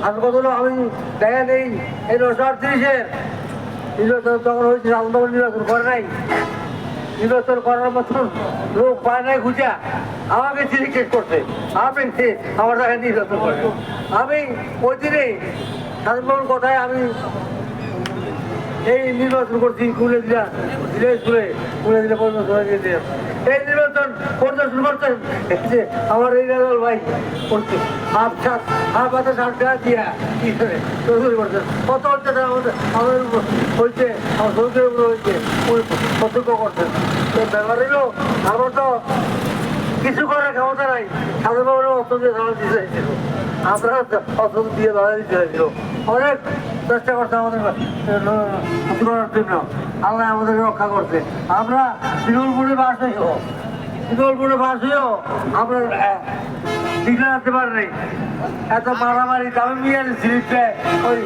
আর কত আমি দেখা নেই এই 1938-এর নির্বাচন তখন হয়েছে, তখন নির্বাচন করে নাই, নির্বাচন করার মতন লোক পায় নাই খুঁজা আমাকে সিলেক্টেড করছে, আপনি আমার জায়গায় নির্বাচন করে। আমি ওই দিনে সাধারণ কথায় আমি এই নির্বাচন করছি খুলে দিলা দিলে খুলে দিলে পরিবর্তন হয়ে গেছে। এই নির্বাচন পরিদর্শন করতেন যে আমার এই রাজাল ভাই করছে হাফ হাতে ষাট টাকা দিয়া কি করে তৈরি করছেন, কত অত্যাচার আমাদের উপর হয়েছে, আমার শরীরের উপর হয়েছে, সতর্ক করছেন। তো ব্যাপার হলো আমার তো কিছু করার ক্ষমতা নাই, সাধারণ অর্থ দিয়ে ধরা দিতে চাইছিল, আমরা অর্থ দিয়ে ধরা দিতে চাইছিল, অনেক চেষ্টা করছে আমাদের ক্ষতি করার জন্য, আল্লাহ আমাদেরকে রক্ষা করছে। আমরা বিরলপুরে বাস হইও, বিরলপুরে বাস হইও আমরা টিকে রাখতে পারি নাই, এত মারামারি দামে মিয়ার সিলিপে ওই